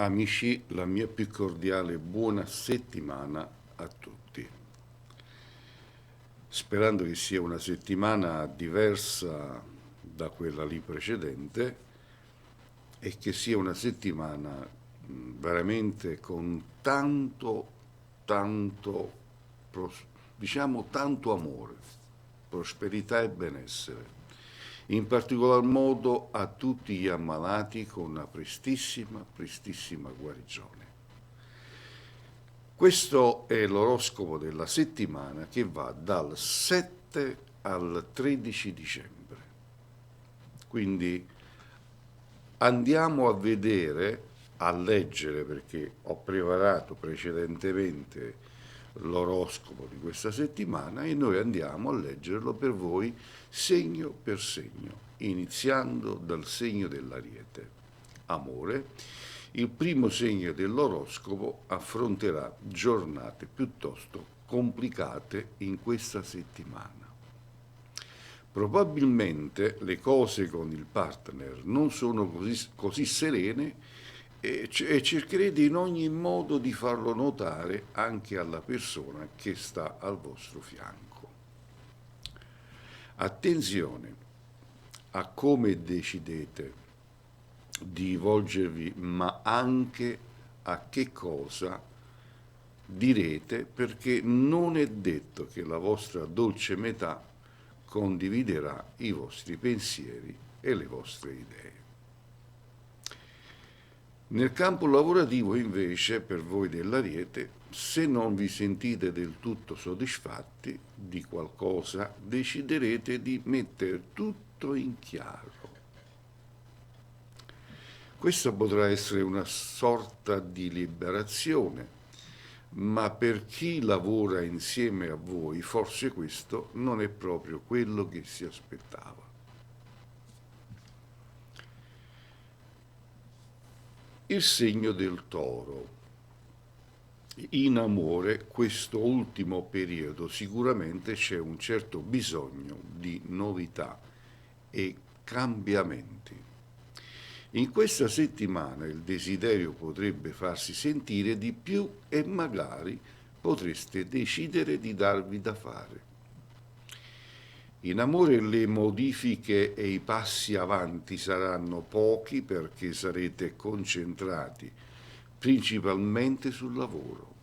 Amici, la mia più cordiale buona settimana a tutti. Sperando che sia una settimana diversa da quella lì precedente e che sia una settimana veramente con tanto, tanto amore, prosperità e benessere. In particolar modo a tutti gli ammalati con una prestissima guarigione. Questo è l'oroscopo della settimana che va dal 7 al 13 dicembre. Quindi andiamo a vedere, a leggere, perché ho preparato precedentemente l'oroscopo di questa settimana e noi andiamo a leggerlo per voi segno per segno, iniziando dal segno dell'Ariete. Amore, il primo segno dell'oroscopo affronterà giornate piuttosto complicate in questa settimana. Probabilmente le cose con il partner non sono così serene e cercherete in ogni modo di farlo notare anche alla persona che sta al vostro fianco. Attenzione a come decidete di volgervi, ma anche a che cosa direte, perché non è detto che la vostra dolce metà condividerà i vostri pensieri e le vostre idee. Nel campo lavorativo invece, per voi dell'Ariete, se non vi sentite del tutto soddisfatti di qualcosa, deciderete di mettere tutto in chiaro. Questa potrà essere una sorta di liberazione, ma per chi lavora insieme a voi forse questo non è proprio quello che si aspettava. Il segno del Toro. In amore, questo ultimo periodo sicuramente c'è un certo bisogno di novità e cambiamenti. In questa settimana il desiderio potrebbe farsi sentire di più e magari potreste decidere di darvi da fare. In amore le modifiche e i passi avanti saranno pochi perché sarete concentrati principalmente sul lavoro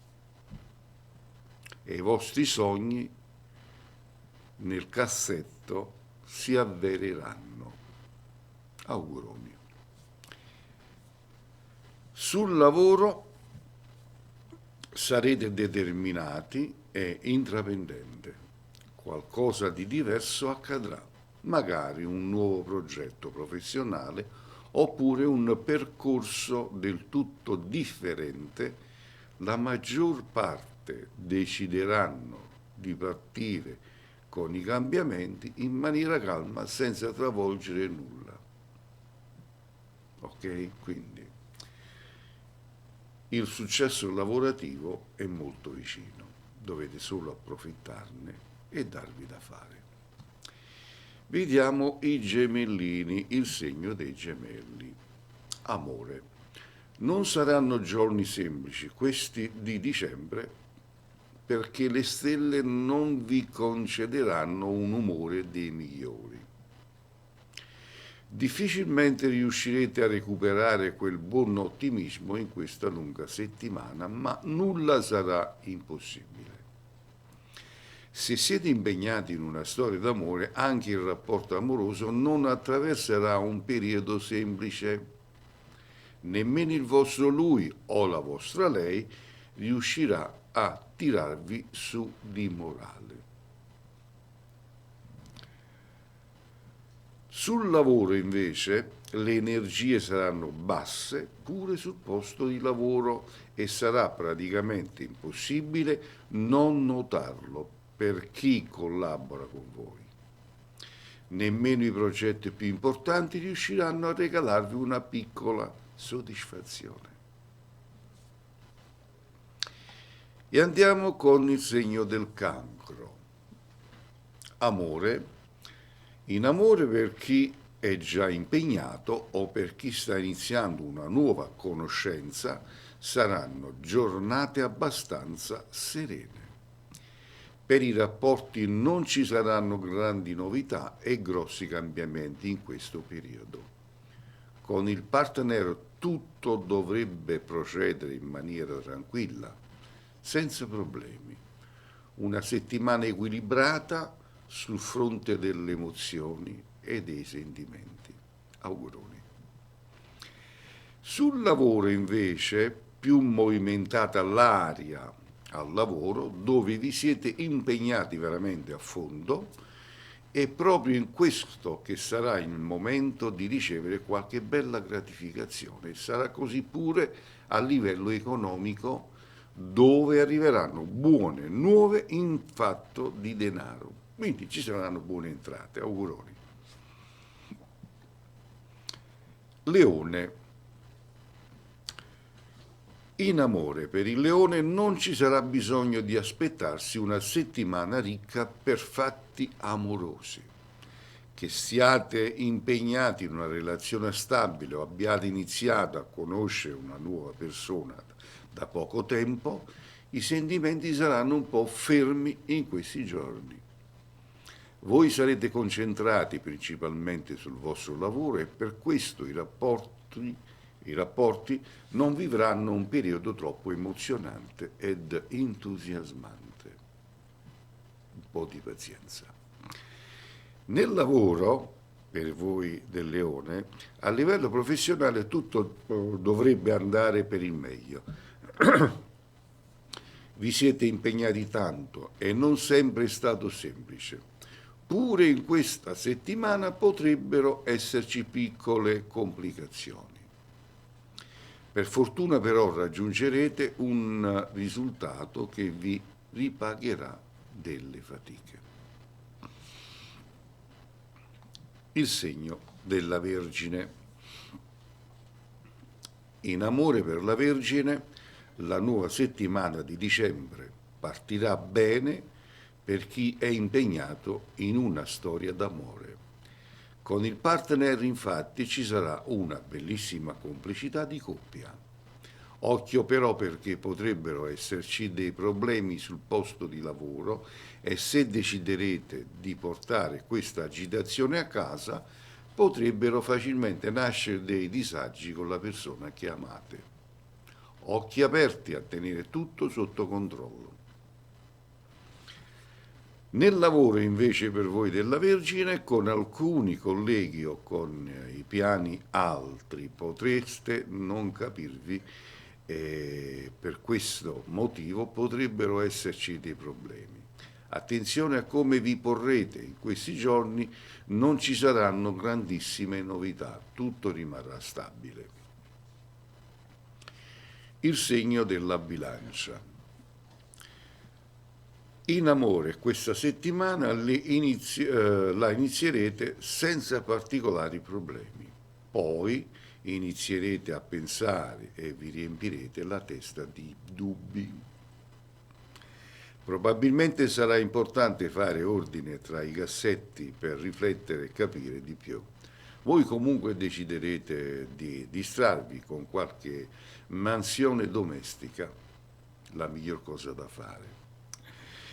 e i vostri sogni nel cassetto si avvereranno. Auguroni. Sul lavoro sarete determinati e intraprendenti. Qualcosa di diverso accadrà, magari un nuovo progetto professionale oppure un percorso del tutto differente. La maggior parte decideranno di partire con i cambiamenti in maniera calma senza travolgere nulla. Ok? Quindi il successo lavorativo è molto vicino, dovete solo approfittarne e darvi da fare. Vediamo i gemellini, il segno dei gemelli. Amore. Non saranno giorni semplici questi di dicembre perché le stelle non vi concederanno un umore dei migliori. Difficilmente riuscirete a recuperare quel buon ottimismo in questa lunga settimana, ma nulla sarà impossibile. Se siete impegnati in una storia d'amore, anche il rapporto amoroso non attraverserà un periodo semplice. Nemmeno il vostro lui o la vostra lei riuscirà a tirarvi su di morale. Sul lavoro invece le energie saranno basse pure sul posto di lavoro e sarà praticamente impossibile non notarlo per chi collabora con voi. Nemmeno i progetti più importanti riusciranno a regalarvi una piccola soddisfazione. E andiamo con il segno del Cancro. Amore. In amore per chi è già impegnato o per chi sta iniziando una nuova conoscenza, saranno giornate abbastanza serene. Per i rapporti non ci saranno grandi novità e grossi cambiamenti in questo periodo. Con il partner tutto dovrebbe procedere in maniera tranquilla, senza problemi. Una settimana equilibrata sul fronte delle emozioni e dei sentimenti. Auguroni. Sul lavoro invece, più movimentata l'aria al lavoro, dove vi siete impegnati veramente a fondo, è proprio in questo che sarà il momento di ricevere qualche bella gratificazione. Sarà così pure a livello economico, dove arriveranno buone nuove in fatto di denaro. Quindi ci saranno buone entrate. Auguroni. Leone. In amore per il leone non ci sarà bisogno di aspettarsi una settimana ricca per fatti amorosi. Che siate impegnati in una relazione stabile o abbiate iniziato a conoscere una nuova persona da poco tempo, i sentimenti saranno un po' fermi in questi giorni. Voi sarete concentrati principalmente sul vostro lavoro e per questo i rapporti non vivranno un periodo troppo emozionante ed entusiasmante. Un po' di pazienza. Nel lavoro, per voi del Leone, a livello professionale tutto dovrebbe andare per il meglio. Vi siete impegnati tanto e non sempre è stato semplice. Pure in questa settimana potrebbero esserci piccole complicazioni. Per fortuna però raggiungerete un risultato che vi ripagherà delle fatiche. Il segno della Vergine. In amore per la Vergine, la nuova settimana di dicembre partirà bene per chi è impegnato in una storia d'amore. Con il partner infatti ci sarà una bellissima complicità di coppia. Occhio però perché potrebbero esserci dei problemi sul posto di lavoro e se deciderete di portare questa agitazione a casa potrebbero facilmente nascere dei disagi con la persona che amate. Occhi aperti a tenere tutto sotto controllo. Nel lavoro invece per voi della Vergine, con alcuni colleghi o con i piani altri potreste non capirvi e per questo motivo potrebbero esserci dei problemi. Attenzione a come vi porrete in questi giorni, non ci saranno grandissime novità, tutto rimarrà stabile. Il segno della Bilancia. In amore questa settimana la inizierete senza particolari problemi, poi inizierete a pensare e vi riempirete la testa di dubbi. Probabilmente sarà importante fare ordine tra i cassetti per riflettere e capire di più. Voi comunque deciderete di distrarvi con qualche mansione domestica, la miglior cosa da fare.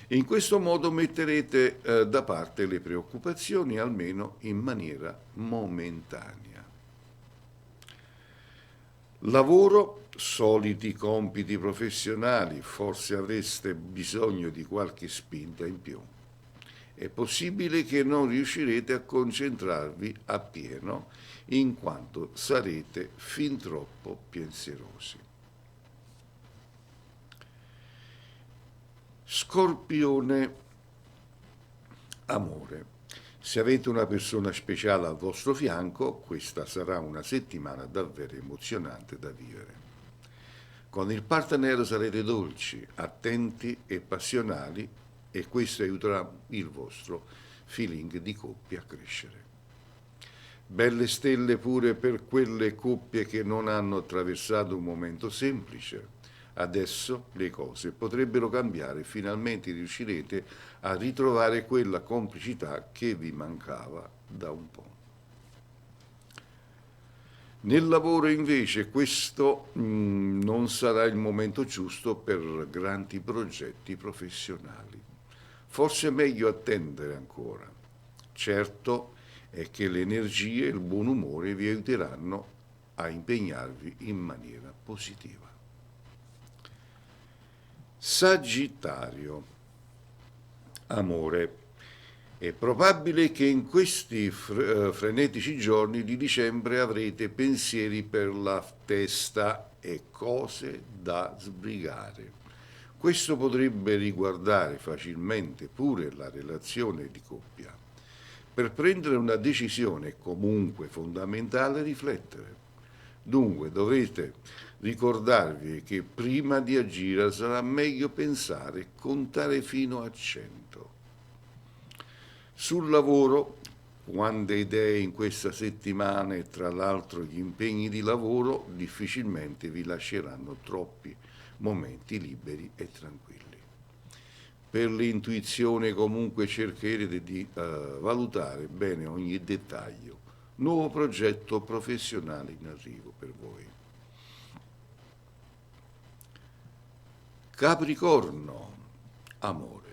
In questo modo metterete da parte le preoccupazioni, almeno in maniera momentanea. Lavoro, soliti compiti professionali, forse avreste bisogno di qualche spinta in più. È possibile che non riuscirete a concentrarvi appieno in quanto sarete fin troppo pensierosi. Scorpione, amore. Se avete una persona speciale al vostro fianco, questa sarà una settimana davvero emozionante da vivere. Con il partner sarete dolci, attenti e passionali e questo aiuterà il vostro feeling di coppia a crescere. Belle stelle pure per quelle coppie che non hanno attraversato un momento semplice. Adesso le cose potrebbero cambiare e finalmente riuscirete a ritrovare quella complicità che vi mancava da un po'. Nel lavoro invece questo non sarà il momento giusto per grandi progetti professionali. Forse è meglio attendere ancora. Certo è che le energie e il buon umore vi aiuteranno a impegnarvi in maniera positiva. Sagittario, amore. È probabile che in questi frenetici giorni di dicembre avrete pensieri per la testa e cose da sbrigare. Questo potrebbe riguardare facilmente pure la relazione di coppia. Per prendere una decisione è comunque fondamentale riflettere. Dunque dovrete ricordarvi che prima di agire sarà meglio pensare e contare fino a 100. Sul lavoro, quante idee in questa settimana e tra l'altro gli impegni di lavoro difficilmente vi lasceranno troppi momenti liberi e tranquilli. Per l'intuizione comunque cercherete di valutare bene ogni dettaglio. Nuovo progetto professionale in arrivo per voi. Capricorno, amore.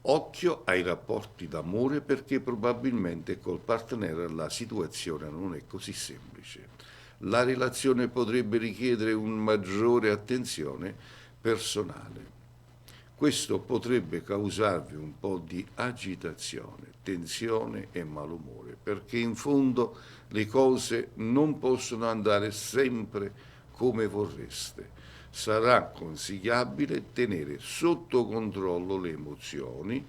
Occhio ai rapporti d'amore perché probabilmente col partner la situazione non è così semplice. La relazione potrebbe richiedere un maggiore attenzione personale. Questo potrebbe causarvi un po' di agitazione, tensione e malumore, perché in fondo le cose non possono andare sempre come vorreste. Sarà consigliabile tenere sotto controllo le emozioni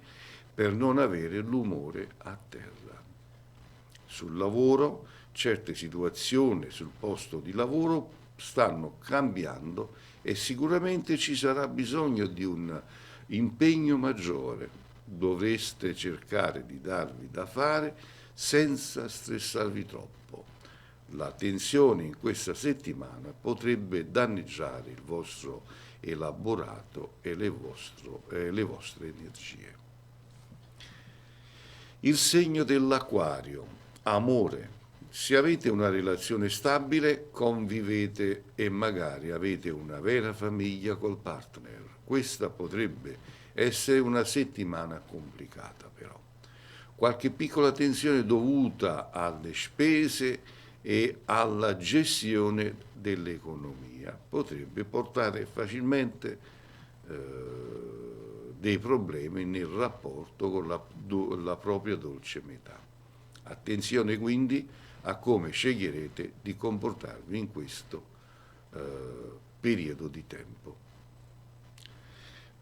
per non avere l'umore a terra. Sul lavoro, certe situazioni sul posto di lavoro stanno cambiando e sicuramente ci sarà bisogno di un impegno maggiore. Dovreste cercare di darvi da fare senza stressarvi troppo. La tensione in questa settimana potrebbe danneggiare il vostro elaborato e le vostre energie. Il segno dell'Acquario, amore. Se avete una relazione stabile, convivete e magari avete una vera famiglia col partner. Questa potrebbe essere una settimana complicata però. Qualche piccola tensione dovuta alle spese e alla gestione dell'economia potrebbe portare facilmente dei problemi nel rapporto con la propria dolce metà. Attenzione quindi a come sceglierete di comportarvi in questo periodo di tempo.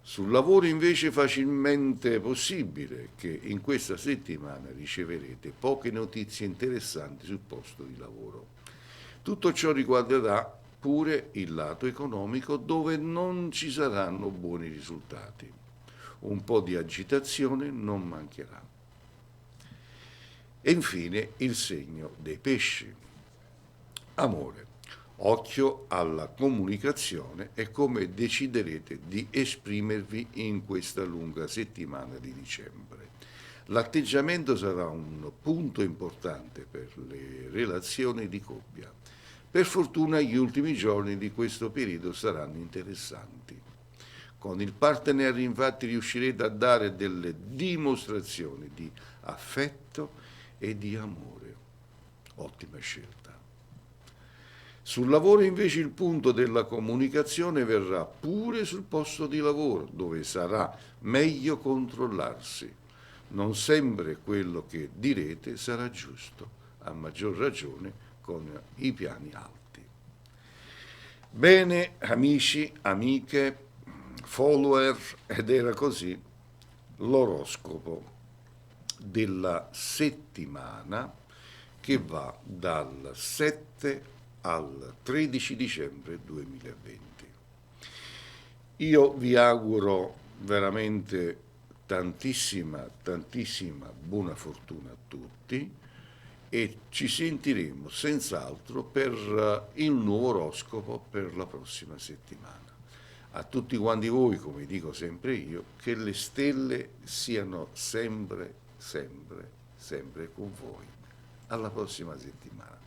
Sul lavoro invece è facilmente possibile che in questa settimana riceverete poche notizie interessanti sul posto di lavoro. Tutto ciò riguarderà pure il lato economico dove non ci saranno buoni risultati. Un po' di agitazione non mancherà. E infine il segno dei pesci. Amore. Occhio alla comunicazione e come deciderete di esprimervi in questa lunga settimana di dicembre. L'atteggiamento sarà un punto importante per le relazioni di coppia. Per fortuna gli ultimi giorni di questo periodo saranno interessanti. Con il partner infatti riuscirete a dare delle dimostrazioni di affetto e di amore. Ottima scelta. Sul lavoro invece il punto della comunicazione verrà pure sul posto di lavoro, dove sarà meglio controllarsi. Non sempre quello che direte sarà giusto, a maggior ragione con i piani alti. Bene, amici, amiche, follower, ed era così l'oroscopo della settimana che va dal 7 al 13 dicembre 2020. Io vi auguro veramente tantissima buona fortuna a tutti e ci sentiremo senz'altro per il nuovo oroscopo per la prossima settimana. A tutti quanti voi, come dico sempre io, che le stelle siano sempre con voi. Alla prossima settimana.